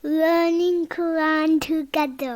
learning Quran together.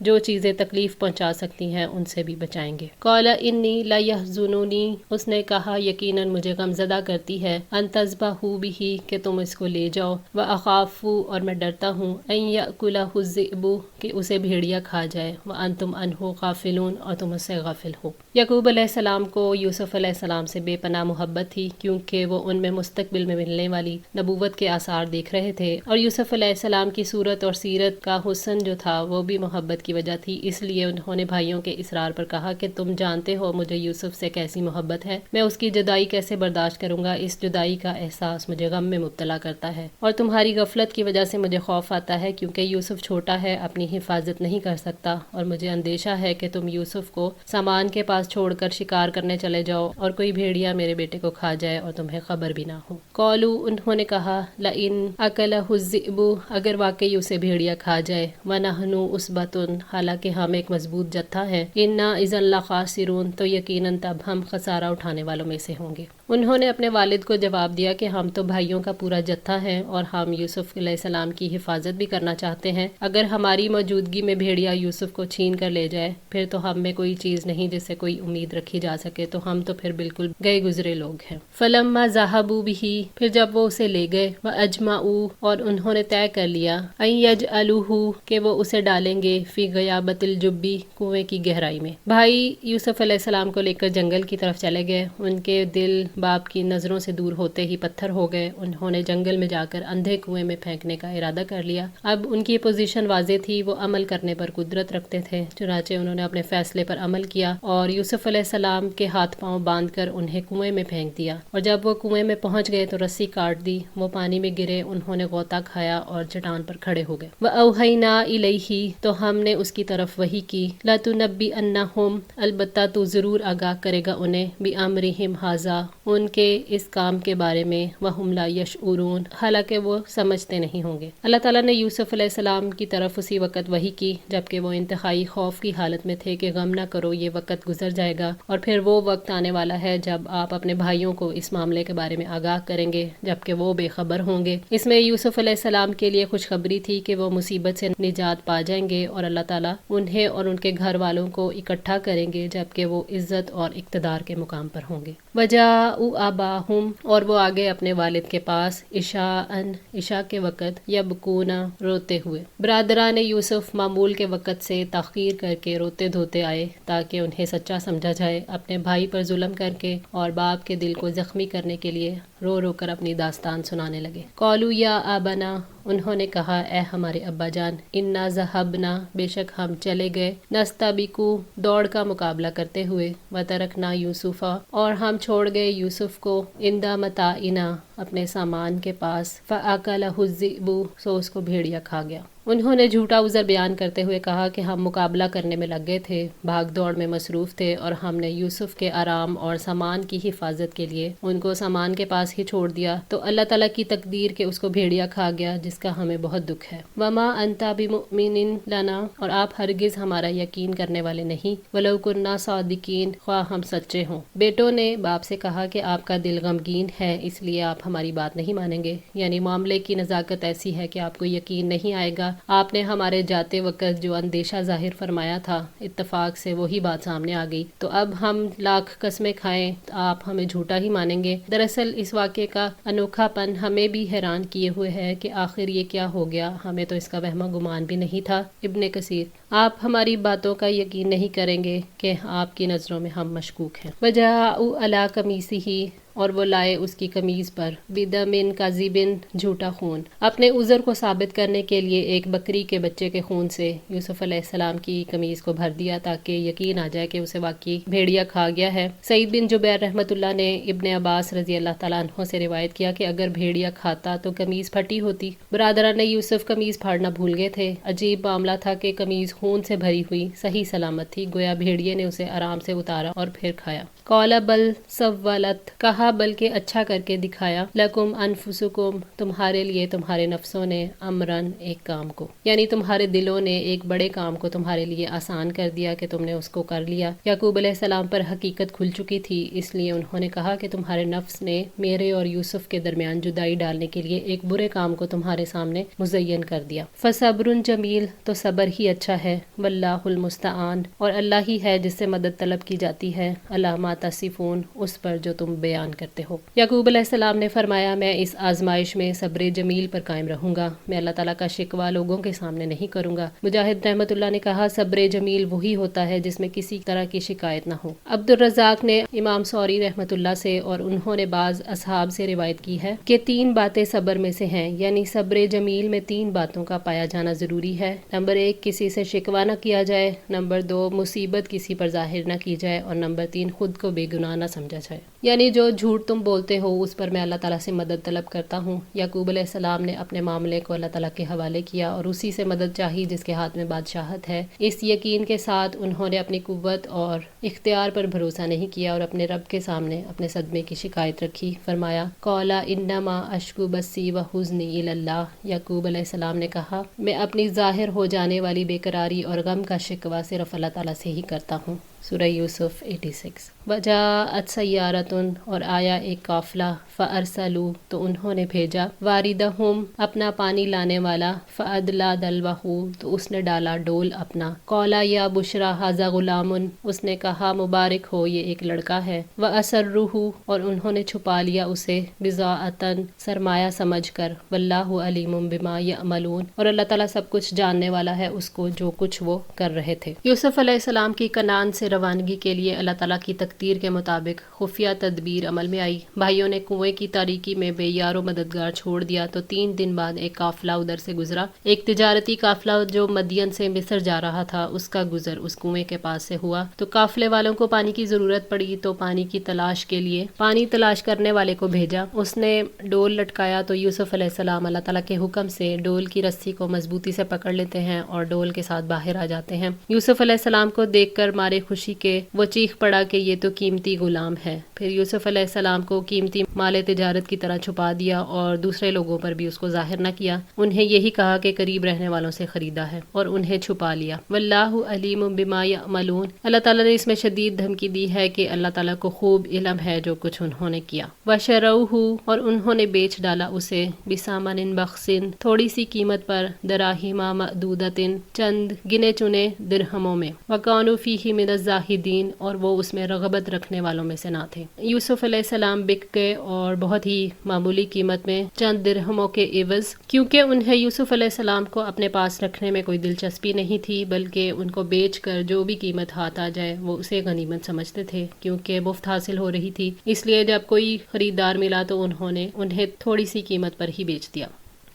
جو چیزیں تکلیف پہنچا سکتی ہیں ان سے بھی بچائیں گے۔ قال انی لا یحزننی، اس نے کہا یقیناً مجھے غمزدہ کرتی ہے، ان تذبحوا بہ، کہ تم اس کو لے جاؤ، واخاف، اور میں ڈرتا ہوں، ان یأکلہ الذئب، کہ اسے بھیڑیا کھا جائے، وانتم عنہ غافلون، اور تم اس سے غافل ہو۔ یعقوب علیہ السلام کو یوسف علیہ السلام سے بے پناہ محبت تھی، کیونکہ وہ ان میں مستقبل میں ملنے والی نبوت کے آثار دیکھ رہے تھے، اور یوسف علیہ السلام کی صورت اور سیرت کا حسن جو تھا وہ بھی محبت کی وجہ تھی۔ اس لیے انہوں نے بھائیوں کے اصرار پر کہا کہ تم جانتے ہو مجھے یوسف سے کیسی محبت ہے، میں اس کی جدائی کیسے برداشت کروں گا، اس جدائی کا احساس مجھے غم میں مبتلا کرتا ہے، اور تمہاری غفلت کی وجہ سے مجھے خوف آتا ہے، کیونکہ یوسف چھوٹا ہے، اپنی حفاظت نہیں کر سکتا، اور مجھے اندیشہ ہے کہ تم یوسف کو سامان کے پاس چھوڑ کر شکار کرنے چلے جاؤ اور کوئی بھیڑیا میرے بیٹے کو کھا جائے اور تمہیں خبر بھی نہ ہو۔ قالوا، انہوں نے کہا، لئن اکلہ الذئب، اگر واقعی اسے بھیڑیا کھا جائے، ونحن عصبۃ، حالانکہ ہم ایک مضبوط جتھا ہے، انا اذا لخاسرون، تو یقیناً تب ہم خسارہ اٹھانے والوں میں سے ہوں گے۔ انہوں نے اپنے والد کو جواب دیا کہ ہم تو بھائیوں کا پورا جتھا ہے اور ہم یوسف علیہ السلام کی حفاظت بھی کرنا چاہتے ہیں، اگر ہماری موجودگی میں بھیڑیا یوسف کو چھین کر لے جائے پھر تو ہم میں کوئی چیز نہیں جس سے کوئی امید رکھی جا سکے، تو ہم تو پھر بالکل گئے گزرے لوگ ہیں۔ فلما ذهبوا به، پھر جب وہ اسے لے گئے، واجمعوا، اور انہوں نے طے کر لیا، ان یجعلوہ، کہ وہ اسے ڈالیں گے، فی غیابۃ الجب، کنویں کی گہرائی میں۔ بھائی یوسف علیہ السلام کو لے کر جنگل کی طرف چلے گئے، ان کے دل باپ کی نظروں سے دور ہوتے ہی پتھر ہو گئے، انہوں نے جنگل میں جا کر اندھے کنویں میں پھینکنے کا ارادہ کر لیا۔ اب ان کی پوزیشن واضح تھی، وہ عمل کرنے پر قدرت رکھتے تھے، چنانچہ انہوں نے اپنے فیصلے پر عمل کیا اور یوسف علیہ السلام کے ہاتھ پاؤں باندھ کر انہیں کنویں میں پھینک دیا، اور جب وہ کنویں میں پہنچ گئے تو رسی کاٹ دی، وہ پانی میں گرے، انہوں نے غوطہ کھایا اور چٹان پر کھڑے ہو گئے۔ وَأَوْحَيْنَا إِلَيْهِ، تو ہم نے اس کی طرف وحی کی، لَتُنَبِّئَنَّهُمْ، البتہ تو ضرور آگاہ کرے گا انہیں، بِأَمْرِهِمْ هَذَا، ان کے اس کام کے بارے میں، وَهُمْ لَا يَشْعُرُونَ، حالانکہ وہ سمجھتے نہیں ہوں گے۔ اللہ تعالیٰ نے یوسف علیہ السلام کی طرف اسی وقت وحی کی جبکہ وہ انتہائی خوف کی حالت میں تھے کہ غم نہ کرو، یہ وقت گزر جائے گا اور پھر وہ وقت آنے والا ہے جب آپ اپنے بھائیوں کو اس معاملے کے بارے میں آگاہ کریں گے جبکہ وہ بے خبر ہوں گے۔ اس میں یوسف علیہ السلام کے لیے خوشخبری تھی کہ وہ مصیبت سے نجات پا جائیں گے اور اللہ تعالیٰ انہیں اور ان کے گھر والوں کو اکٹھا کریں گے جبکہ وہ عزت اور اقتدار کے مقام پر ہوں گے۔ وَجَاءُوا أَبَاهُمْ، اور وہ آگے اپنے والد کے پاس، عشاء کے وقت، یبکون، روتے ہوئے۔ برادران یوسف معمول کے وقت سے تاخیر کر کے روتے دھوتے آئے تاکہ انہیں سچا سمجھا جائے، اپنے بھائی پر ظلم کر کے اور باپ کے دل کو زخمی کرنے کے لیے رو رو کر اپنی داستان سنانے لگے۔ قالوا یا آبانا، انہوں نے کہا اے ہمارے ابا جان، انا ذہبنا، بے شک ہم چلے گئے، نستبقوا، دوڑ کا مقابلہ کرتے ہوئے، وترکنا یوسفا، اور ہم چھوڑ گئے یوسف کو، عند متاعنا، اپنے سامان کے پاس، فاکلہ الذئب، سو اس کو بھیڑیا کھا گیا۔ انہوں نے جھوٹا عذر بیان کرتے ہوئے کہا کہ ہم مقابلہ کرنے میں لگ گئے تھے، بھاگ دوڑ میں مصروف تھے اور ہم نے یوسف کے آرام اور سامان کی حفاظت کے لیے ان کو سامان کے پاس ہی چھوڑ دیا، تو اللہ تعالیٰ کی تقدیر کہ اس کو بھیڑیا کھا گیا جس کا ہمیں بہت دکھ ہے۔ وما انت بمؤمن لنا، اور آپ ہرگز ہمارا یقین کرنے والے نہیں، ولو کنا صادقین، خواہ ہم سچے ہوں۔ بیٹوں نے باپ سے کہا کہ آپ کا دل غمگین ہے اس لیے آپ ہماری بات نہیں مانیں گے، یعنی معاملے کی نزاکت ایسی ہے کہ آپ کو یقین نہیں آئے گا، آپ نے ہمارے جاتے وقت جو اندیشہ ظاہر فرمایا تھا اتفاق سے وہی بات سامنے آ گئی، تو اب ہم لاکھ قسمیں کھائیں آپ ہمیں جھوٹا ہی مانیں گے۔ دراصل اس واقعے کا انوکھا پن ہمیں بھی حیران کیے ہوئے ہے کہ آخر یہ کیا ہو گیا، ہمیں تو اس کا وہم و گمان بھی نہیں تھا۔ ابن کثیر، آپ ہماری باتوں کا یقین نہیں کریں گے کہ آپ کی نظروں میں ہم مشکوک ہیں۔ وجاءوا علی قمیصہ، اور وہ لائے اس کی قمیض پر، بدم کاذب، جھوٹا خون، اپنے عذر کو ثابت کرنے کے لیے ایک بکری کے بچے کے خون سے یوسف علیہ السلام کی قمیض کو بھر دیا تاکہ یقین آ جائے کہ اسے واقعی بھیڑیا کھا گیا ہے۔ سعید بن جبیر رحمۃ اللہ نے ابن عباس رضی اللہ تعالیٰ عنہ سے روایت کیا کہ اگر بھیڑیا کھاتا تو قمیض پھٹی ہوتی۔ برادران یوسف قمیض پھاڑنا بھول گئے تھے۔ عجیب معاملہ تھا کہ قمیض خون سے بھری ہوئی صحیح سلامت تھی، گویا بھیڑیے نے اسے آرام سے اتارا اور پھر کھایا۔ قال بل سولت، کہا بلکہ اچھا کر کے دکھایا، لکم انفسکم، تمہارے لیے تمہارے نفسوں نے، امرن، ایک کام کو، یعنی تمہارے دلوں نے ایک بڑے کام کو تمہارے لیے آسان کر دیا کہ تم نے اس کو کر لیا۔ یعقوب علیہ السلام پر حقیقت کھل چکی تھی، اس لیے انہوں نے کہا کہ تمہارے نفس نے میرے اور یوسف کے درمیان جدائی ڈالنے کے لیے ایک برے کام کو تمہارے سامنے مزین کر دیا۔ فصبر جمیل، تو صبر ہی اچھا ہے، واللہ المستعان، اور اللہ ہی ہے جس سے مدد طلب کی جاتی ہے، علی ما تصفون، اس پر جو تم بیان کرتے ہو۔ یعقوب علیہ السلام نے فرمایا، میں اس آزمائش میں صبر جمیل پر قائم رہوں گا، میں اللہ تعالیٰ کا شکوہ لوگوں کے سامنے نہیں کروں گا۔ مجاہد رحمۃ اللہ نے کہا، صبر جمیل وہی ہوتا ہے جس میں کسی طرح کی شکایت نہ ہو۔ عبد الرزاق نے امام سوری رحمۃ اللہ سے اور انہوں نے بعض اصحاب سے روایت کی ہے کہ 3 باتیں صبر میں سے ہیں، یعنی صبر جمیل میں 3 باتوں کا پایا جانا ضروری ہے۔ نمبر 1، کسی سے شکوہ نہ کیا جائے، نمبر 2، مصیبت کسی پر ظاہر نہ کی جائے، اور نمبر 3، خود کو بے گناہ نہ سمجھا جائے، یعنی جو جھوٹ تم بولتے ہو اس پر میں اللہ تعالیٰ سے مدد طلب کرتا ہوں۔ یعقوب علیہ السلام نے اپنے معاملے کو اللہ تعالیٰ کے حوالے کیا اور اسی سے مدد چاہی جس کے ہاتھ میں بادشاہت ہے۔ اس یقین کے ساتھ انہوں نے اپنی قوت اور اختیار پر بھروسہ نہیں کیا اور اپنے رب کے سامنے اپنے صدمے کی شکایت رکھی۔ فرمایا، قال انما اشکو بسی و حزنی الی اللہ، یعقوب علیہ السلام نے کہا، میں اپنی ظاہر ہو جانے والی بے قراری اور غم کا شکوہ صرف اللہ تعالیٰ سے ہی کرتا ہوں۔ سورہ یوسف 86۔ وجاءت سیارۃ، اور آیا ایک قافلہ، فارسلوا، تو انہوں نے بھیجا، واردہم، اپنا پانی لانے والا، فادلی دلوہ، تو اس نے ڈالا ڈول اپنا، قال یا بشری ھذا غلام، اس نے کہا مبارک ہو یہ ایک لڑکا ہے، واسرروہ، اور انہوں نے چھپا لیا اسے، بضاعۃ، سرمایہ سمجھ کر، واللہ علیم بما یعملون، اور اللہ تعالیٰ سب کچھ جاننے والا ہے اس کو جو کچھ وہ کر رہے تھے۔ یوسف علیہ السلام کی کنعان سے روانگی کے لیے اللہ تعالیٰ کی تقدیر کے مطابق خفیہ تدبیر عمل میں آئی۔ بھائیوں نے کنویں کی تاریکی میں بے یار و مددگار چھوڑ دیا تو 3 دن بعد ایک قافلہ ادھر سے گزرا۔ ایک تجارتی قافلہ جو مدین سے مصر جا رہا تھا، اس کا گزر اس کنویں کے پاس سے ہوا تو قافلے والوں کو پانی کی ضرورت پڑی تو پانی کی تلاش کے لیے پانی تلاش کرنے والے کو بھیجا۔ اس نے ڈول لٹکایا تو یوسف علیہ السلام اللہ تعالیٰ کے حکم سے ڈول کی رسی کو مضبوطی سے پکڑ لیتے ہیں اور ڈول کے ساتھ باہر آ جاتے ہیں۔ یوسف علیہ السلام کو دیکھ کر مارے خوشی کے وہ چیخ پڑا کہ یہ تو قیمتی غلام ہے۔ پھر یوسف علیہ السلام کو قیمتی مال تجارت کی طرح چھپا دیا اور دوسرے لوگوں پر بھی اس کو ظاہر نہ کیا۔ انہیں یہی کہا کہ قریب رہنے والوں سے خریدا ہے اور انہیں چھپا لیا۔ واللہ علیم بما یعملون، اللہ تعالیٰ نے اس میں شدید دھمکی دی ہے کہ اللہ تعالیٰ کو خوب علم ہے جو کچھ انہوں نے کیا۔ وشروہ، اور انہوں نے بیچ ڈالا اسے، بثمن بخس، تھوڑی سی قیمت پر، دراہم معدودۃ، چند گنے چنے درہموں میں، وکانوا فیہ من الزاہدین، اور وہ اس میں رغبت رکھنے والوں میں سے نہ تھے۔ یوسف علیہ السلام بک گئے اور بہت ہی معمولی قیمت میں، چند درہموں کے عوض، کیونکہ انہیں یوسف علیہ السلام کو اپنے پاس رکھنے میں کوئی دلچسپی نہیں تھی، بلکہ ان کو بیچ کر جو بھی قیمت ہاتھ آ جائے وہ اسے غنیمت سمجھتے تھے، کیونکہ مفت حاصل ہو رہی تھی، اس لیے جب کوئی خریدار ملا تو انہوں نے انہیں تھوڑی سی قیمت پر ہی بیچ دیا۔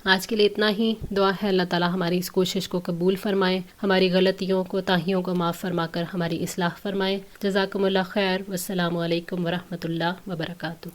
آج کے لیے اتنا ہی۔ دعا ہے اللہ تعالیٰ ہماری اس کوشش کو قبول فرمائے، ہماری غلطیوں کو تاہیوں کو معاف فرما کر ہماری اصلاح فرمائے۔ جزاکم اللہ خیر، والسلام علیکم ورحمۃ اللہ وبرکاتہ۔